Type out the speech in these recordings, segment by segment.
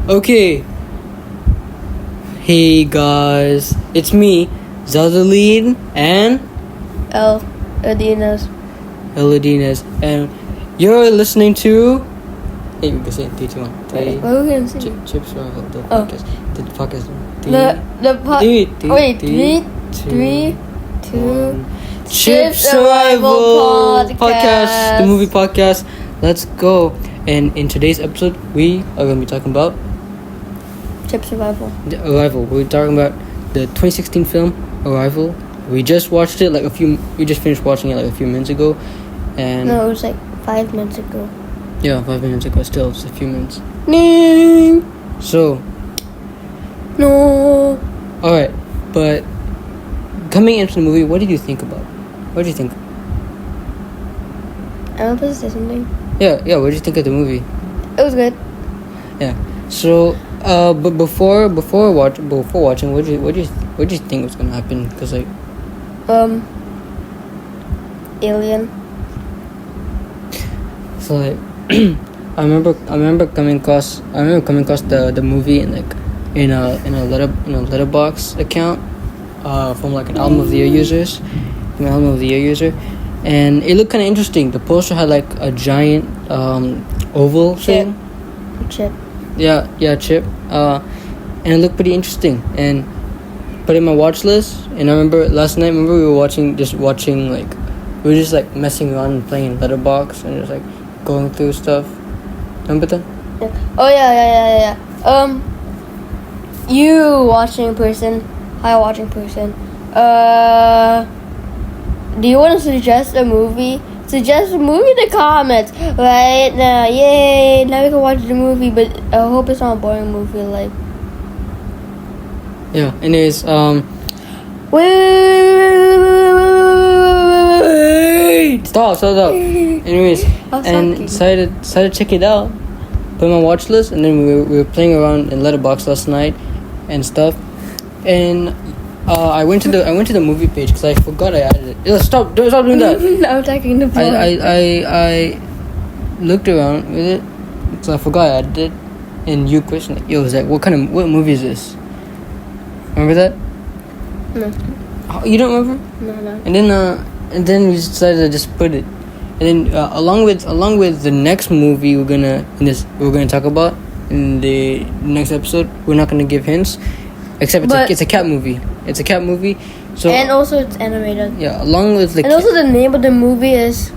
Okay. Hey guys, it's me, Zazalene and Elias. And you're listening to. Hey, we can say it. 3, 2, 1. What are we gonna say? Chipserival, the podcast. The podcast. Three, two. Chipserival podcast, the movie podcast. Let's go. And in today's episode, we are going to be talking about Chipserival. The Arrival. We're talking about the 2016 film Arrival. We just watched it we just finished watching it like a few minutes ago, and No, it was like 5 minutes ago. yeah, 5 minutes ago. Still, it's a few minutes. No. So, No. all right, but coming into the movie, what did you think about? What did you think? I'm supposed to say something. Yeah. What did you think of the movie? It was good. Yeah. So, but before watching, what do you think was gonna happen? Because like, Alien. so like, I remember coming across the movie in a letterbox account, from like an album of the year user, and it looked kind of interesting. The poster had like a giant oval thing. Chip. Yeah, Chip. And it looked pretty interesting, and put it in my watch list. And I remember last night. We were just messing around and playing Letterbox and just like going through stuff. Remember that? Oh yeah. You watching person. Hi, watching person. Do you want to suggest a movie? Suggest a movie in the comments right now. Yay! Now we can watch the movie, but I hope it's not a boring movie. Like, yeah. Anyways, wait. Stop. Anyways, and decided to check it out. Put it on my watch list, and then we were playing around in Letterboxd last night and stuff. And I went to the movie page because I forgot I added it. Stop doing that. I'm taking the phone. I looked around with it because I forgot I added it, and you questioned like, "Yo, Zach, what movie is this?" Remember that? No. Oh, you don't remember? No. And then we decided to just put it, and then along with the next movie we're gonna talk about in the next episode. We're not gonna give hints, except it's a cat movie. It's a cat movie. So, and also it's animated. Yeah, along with the. And also the name of the movie is.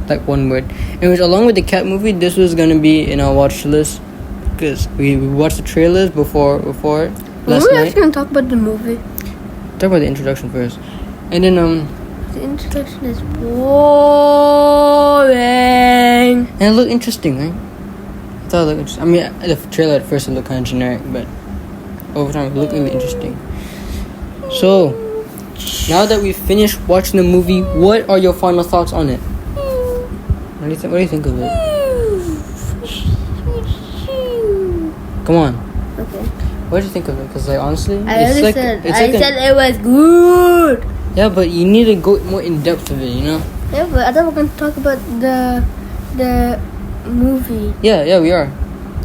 Like one word. Anyways, along with the cat movie, this was gonna be in our watch list because we watched the trailers before last night. We're actually gonna talk about the movie. Talk about the introduction first, and then The introduction is boring. And it looked interesting, right? I thought it looked interesting. I mean, the trailer at first it looked kind of generic, but over time it looked really interesting. So, now that we've finished watching the movie, what are your final thoughts on it? What do you think of it? Come on. Okay. What did you think of it? Because like honestly, I said it was good. Yeah, but you need to go more in depth of it, you know? Yeah, but I thought we were going to talk about the movie. Yeah, we are.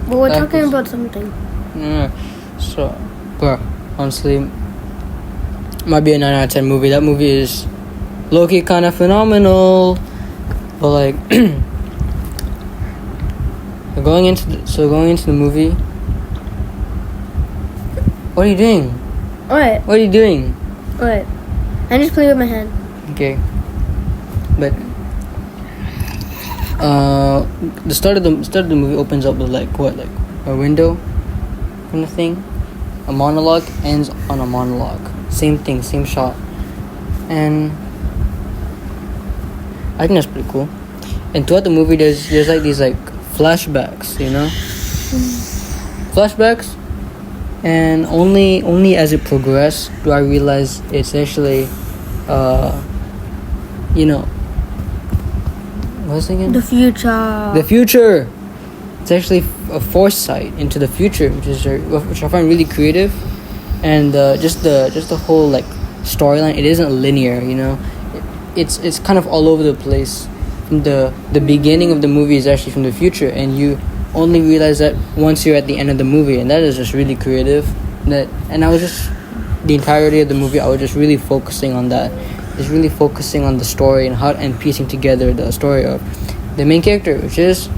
But we're talking about something. Yeah. So, bro, honestly, might be a 9 out of 10 movie. That movie is low-key kind of phenomenal. But like, going into the movie. What are you doing? What? What are you doing? What? I'm just playing with my hand. Okay. But the start of the movie opens up with like a window kind of thing. A monologue ends on a monologue. Same thing, same shot. And I think that's pretty cool. And throughout the movie there's like these like flashbacks, you know? Flashbacks. And only as it progressed do I realize it's actually what's it again? The future. It's actually a foresight into the future, which I find really creative, and just the whole like storyline. It isn't linear, you know. It's kind of all over the place. From the beginning of the movie is actually from the future, and you only realize that once you're at the end of the movie, and that is just really creative. And I was just the entirety of the movie. I was just really focusing on that, just really focusing on the story and piecing together the story of the main character, which is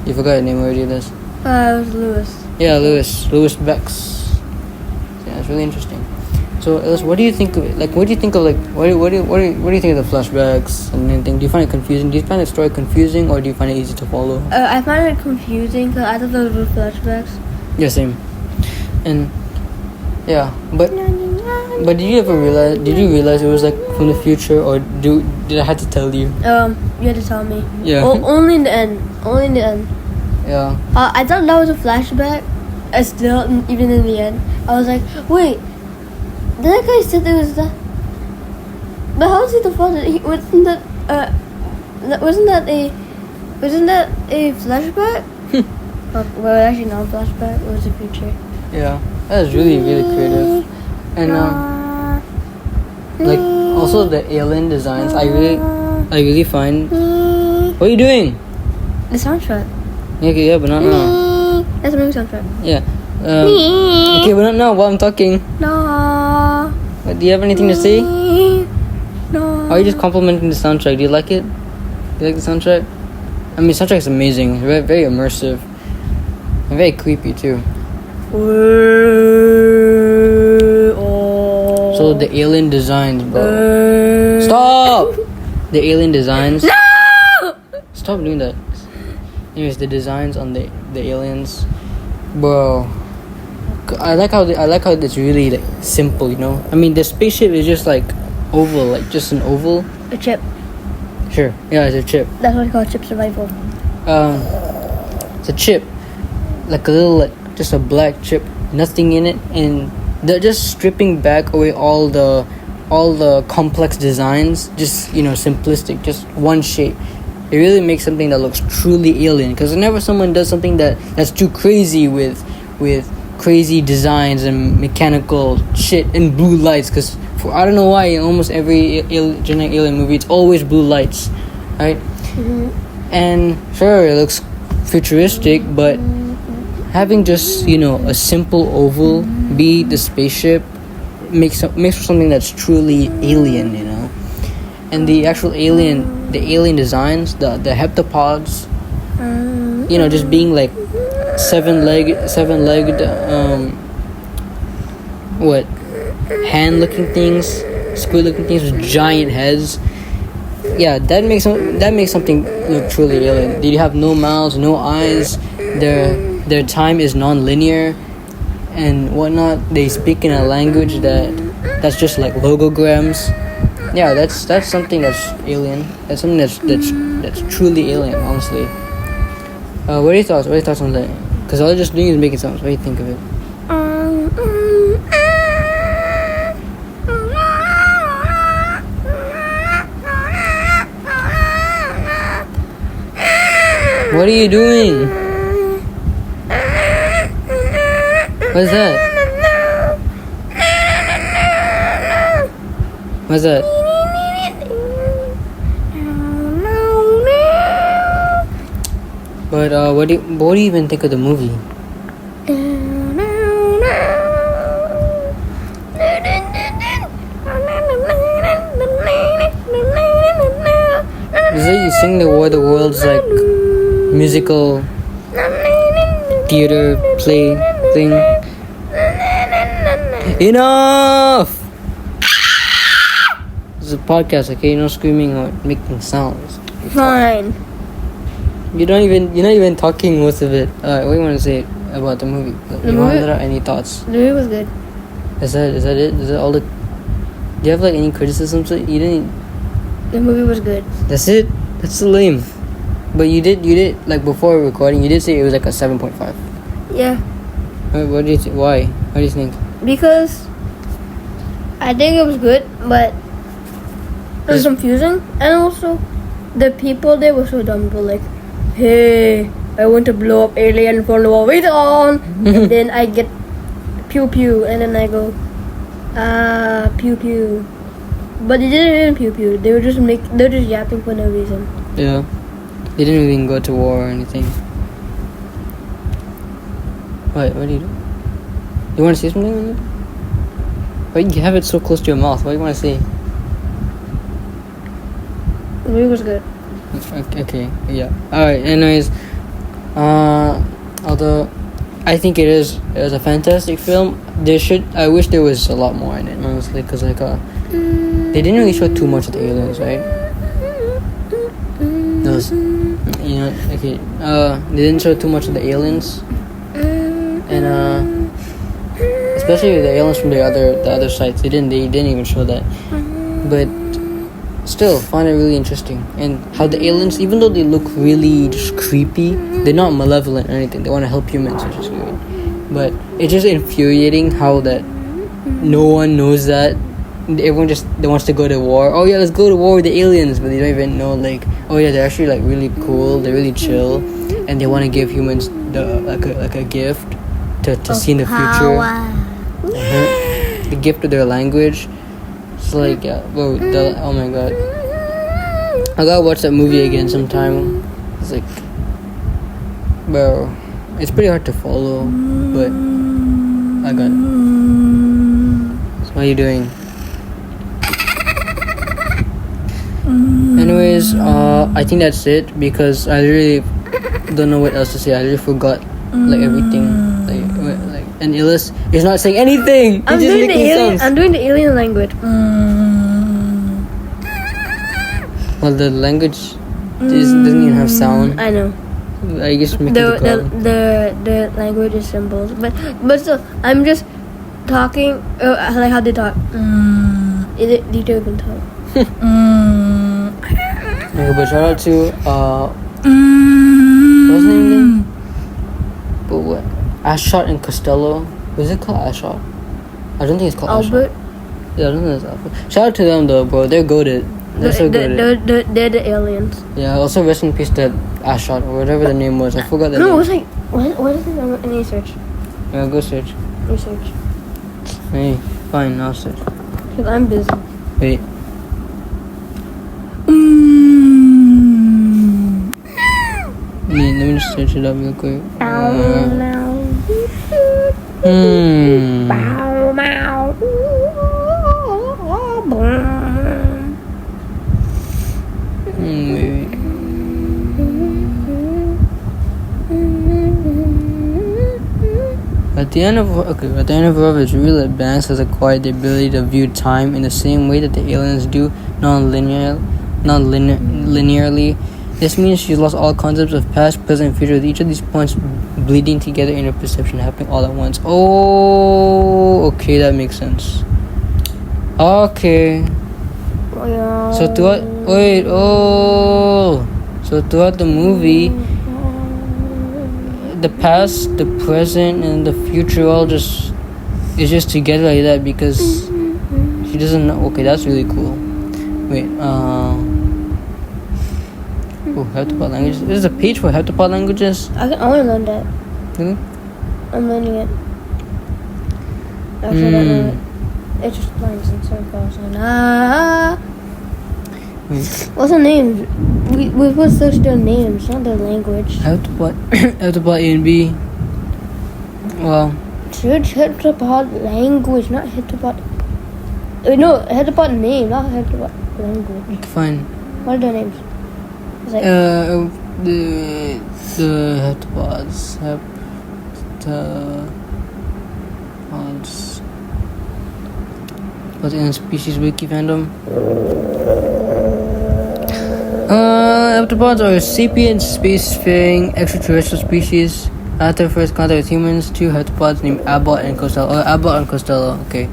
you forgot his name already. This. It was Lewis. Yeah, Lewis Bex. Yeah, it's really interesting. So, Elias, what do you think of it? Like, what do you think of what do you think of the flashbacks and anything? Do you find it confusing? Do you find the story confusing, or do you find it easy to follow? I find it confusing because I thought those were flashbacks. Yeah, same. And yeah, but did you ever realize? Did you realize it was like from the future, or did I have to tell you? You had to tell me. Yeah. Only in the end. Only in the end. Yeah. I thought that was a flashback. Still, even in the end, I was like, wait. That guy said it was that. But how is he the father? Wasn't that a flashback? Well, actually not a flashback. It was a future. Yeah, that was really creative, and like also the alien designs. I really find. What are you doing? The soundtrack. Okay, yeah, but not now. That's a movie soundtrack. Yeah. Okay, but not now while I'm talking. No. What, do you have anything to say? No. Or are you just complimenting the soundtrack? Do you like it? Do you like the soundtrack? I mean, the soundtrack is amazing. It's very, very immersive. And very creepy, too. So, the alien designs, bro. Stop! The alien designs. No! Stop doing that. Anyways, the designs on the aliens. Bro. I like how it's really like simple, you know. I mean, the spaceship is just like oval, like just an oval. A chip. Sure, yeah, it's a chip. That's what we call Chipserival. It's a chip, like a little, like just a black chip, nothing in it, and they're just stripping back away all the complex designs, just simplistic, just one shape. It really makes something that looks truly alien. Because whenever someone does something that's too crazy with crazy designs and mechanical shit and blue lights, because I don't know why in almost every generic alien movie it's always blue lights, right? Mm-hmm. And sure, it looks futuristic, but having just a simple oval be the spaceship makes for something that's truly alien, and the actual alien designs, the heptapods, just being like seven-legged hand-looking things, squid-looking things with giant heads. Yeah, that makes something look truly alien. They have no mouths, no eyes. Their time is non-linear and whatnot. They speak in a language that's just like logograms. Yeah, that's something that's alien. That's something that's truly alien, honestly. What are your thoughts? What are your thoughts on that? Because all they're just doing is making sounds. What do you think of it? What are you doing? What's that? What's that? But what do you even think of the movie? Is it you sing the world's like musical theater play thing? Enough! This is a podcast, okay? No screaming or making sounds. Fine. You're not even talking most of it. What do you want to say about the movie? You want to let out any thoughts? The movie was good. Is that it? Is that all the? Do you have like any criticisms? You didn't. The movie was good. That's it. That's so lame. But you did like before recording. You did say it was like a 7.5. Yeah. What do you think? Why? What do you think? Because I think it was good, but it was confusing, and also the people there were so dumb. They were like, "Hey, I want to blow up alien from the wall. Wait on!" And then I get pew pew, and then I go, pew pew. But they didn't even pew pew. They were just yapping for no reason. Yeah, they didn't even go to war or anything. What do you do? You want to say something? Why you have it so close to your mouth? What do you want to say? The movie was good. Okay, yeah. Alright, anyways. Although I think it was a fantastic film. I wish there was a lot more in it, honestly, because they didn't really show too much of the aliens, right? They didn't show too much of the aliens, and especially the aliens from the other sites. They didn't even show that, but still find it really interesting. And how the aliens, even though they look really just creepy, they're not malevolent or anything. They want to help humans, which is good. But it's just infuriating how that no one knows that. Everyone just wants to go to war. Oh yeah, let's go to war with the aliens, but they don't even know, like, oh yeah, they're actually like really cool. They're really chill, and they want to give humans like a gift to see in the future. The gift of their language. It's like, yeah, bro, oh my god, I gotta watch that movie again sometime. It's like, bro, it's pretty hard to follow, but I got it. So what are you doing? Anyways, I think that's it, because I really don't know what else to say. I really forgot like everything. Like and Elias is not saying anything. I'm doing the alien language. Well, the language doesn't even have sound. I know. I guess make it the language is symbols, but still, I'm just talking like how they talk. They don't even talk. Okay, but shout out to what's his name again? But what? Ashot and Costello. Was it called Ashot? I don't think it's called Albert. Ashot. Yeah, I don't think it's Albert. Shout out to them though, bro. They're goated. They're so goated. They're the aliens. Yeah. Also, rest in peace to Ashot or whatever the name was. I forgot the name. No, it was like what is it? Let me search. Yeah, go search. Research. Hey, fine. I'll search. Cause I'm busy. Wait. Let me just search it up real quick. Maybe. At the end of Earth, real advance has acquired the ability to view time in the same way that the aliens do, non-linearly. This means she's lost all concepts of past, present, and future, with each of these points bleeding together in her perception, happening all at once. Oh, okay, that makes sense. Okay. So throughout the movie, the past, the present, and the future all is just together like that, because she doesn't know. Okay, that's really cool. Wait, Heptapod languages. There's a page for Heptapod languages. I want to learn that. Really? I'm learning it. Actually, I don't know it. It's just lines and circles and What's the name? We put search their names, not their language. Heptapod A and B. Well. Search Heptapod language, not Heptapod. No, Heptapod name, not Heptapod language. Fine. What are their names? The heptapods. What's in species wiki fandom? Heptapods are sapient spacefaring extraterrestrial species. After first contact with humans, two heptapods named Abbott and Costello. Okay.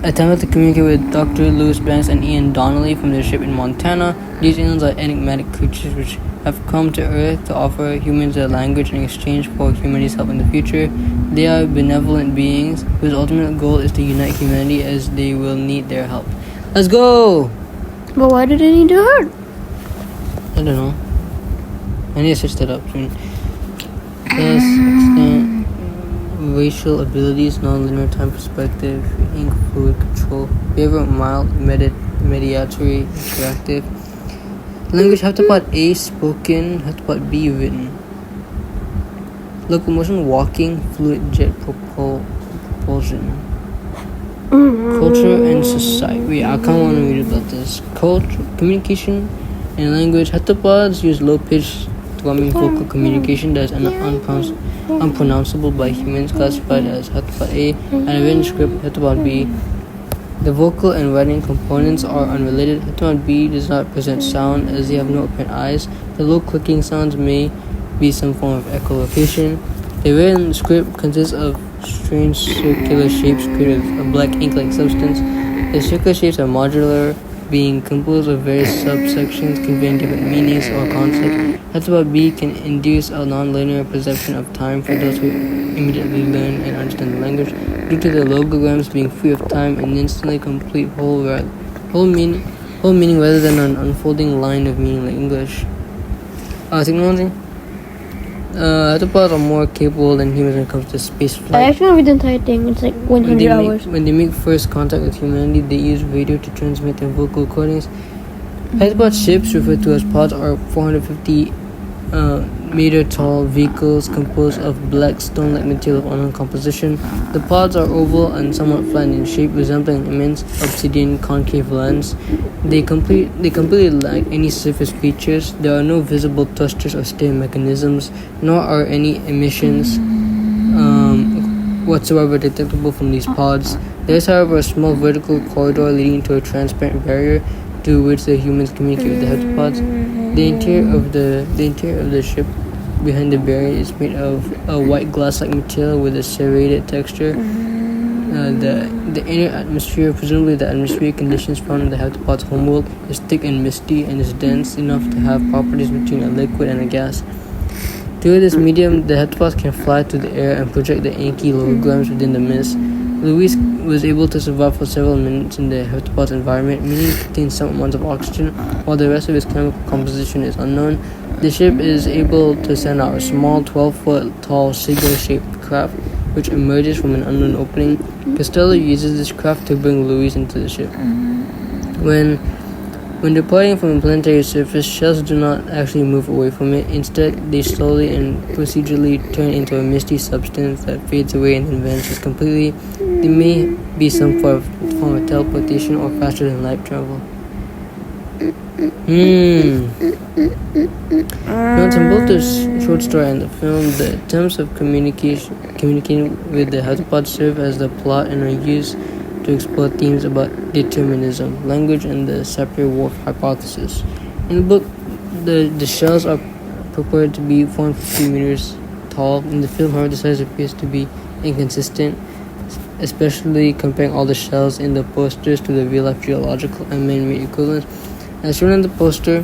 Attempted to communicate with Dr. Lewis Banks and Ian Donnelly from their ship in Montana. These aliens are enigmatic creatures which have come to Earth to offer humans their language in exchange for humanity's help in the future. They are benevolent beings whose ultimate goal is to unite humanity, as they will need their help. Let's go! But why do they need to hurt? I don't know. I need to search that up soon. Yes, extent. Racial abilities, non-linear time perspective, ink fluid control, behavior mild, mediatory, interactive. Language Heptapod A spoken, Heptapod B written. locomotion, walking, fluid jet propulsion. Culture and society. Wait, I kind of want to read about this. Culture, communication, and language. Heptapods use low-pitched thrumming vocal communication that is unpronounceable by humans, classified as heptapod A, and a written script, heptapod B. The vocal and writing components are unrelated. Heptapod B does not present sound as they have no apparent eyes. The low clicking sounds may be some form of echolocation. The written script consists of strange circular shapes created of a black ink-like substance. The circular shapes are modular, being composed of various subsections conveying different meanings or concepts. Heptapod B can induce a non-linear perception of time for those who immediately learn and understand the language, due to the logograms being free of time and instantly complete whole meaning rather than an unfolding line of meaning like English. Technology. Heptapods are more capable than humans when it comes to space flight. I actually read the entire thing. It's like 100 hours. When they make first contact with humanity, they use radio to transmit their vocal recordings. Heptapod ships, referred to as pods, are 450 meter tall vehicles composed of black stone-like material of unknown composition. The pods are oval and somewhat flattened in shape, resembling an immense obsidian concave lens. They completely lack any surface features. There are no visible thrusters or steering mechanisms, nor are any emissions whatsoever detectable from these pods. There is, however, a small vertical corridor leading to a transparent barrier through which the humans communicate with the heptapods. The interior of the ship behind the barrier is made of a white glass-like material with a serrated texture. The inner atmosphere, presumably the atmospheric conditions found in the heptapod's homeworld, is thick and misty and is dense enough to have properties between a liquid and a gas. Through this medium, the heptapods can fly through the air and project the inky logograms within the mist. Luis was able to survive for several minutes in the heptapod's environment, meaning it contains some amounts of oxygen, while the rest of its chemical composition is unknown. The ship is able to send out a small 12-foot tall cigar-shaped craft, which emerges from an unknown opening. Costello uses this craft to bring Luis into the ship. When departing from a planetary surface, shells do not actually move away from it. Instead, they slowly and procedurally turn into a misty substance that fades away and then vanishes completely. They may be some form of teleportation or faster than light travel. Notes in both the short story and the film, the attempts of communicating with the heptapods serve as the plot and are used to explore themes about determinism, language, and the Sapir-Whorf hypothesis. In the book, the shells are purported to be 450 meters tall. In the film, however, the size appears to be inconsistent, especially comparing all the shells in the posters to the real-life geological and man-made equivalents. As shown in the poster,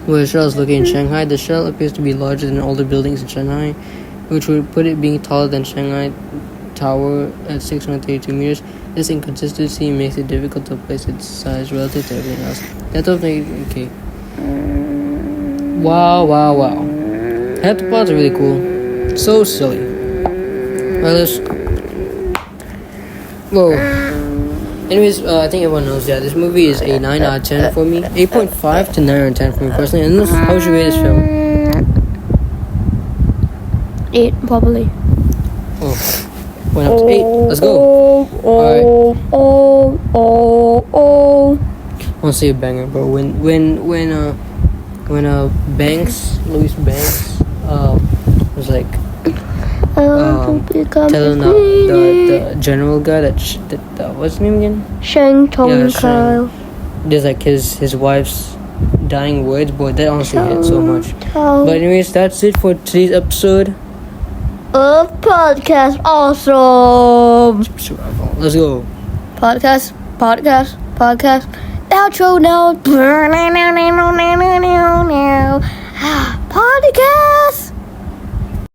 where the shell is located in Shanghai, the shell appears to be larger than all the buildings in Shanghai, which would put it being taller than Shanghai Tower at 632 meters. This inconsistency makes it difficult to place its size relative to everything else. That's okay. Wow. Heptapods are really cool. So silly. Well, let's... Whoa. Anyways, I think everyone knows that this movie is a 9 out of 10 for me. 8.5 to 9 out of 10 for me personally. And how would you rate this film? 8, probably. Oh. Went up to 8. Let's go. Alright. I want to say a banger, bro. When Louis Banks was like telling the general guy that what's his name again? Shang Tong Kyle. There's like his wife's dying words, boy, that honestly hit so much. But anyways, that's it for today's episode of Podcast Awesome. Chipserival. Let's go. Podcast. Outro now. Podcast.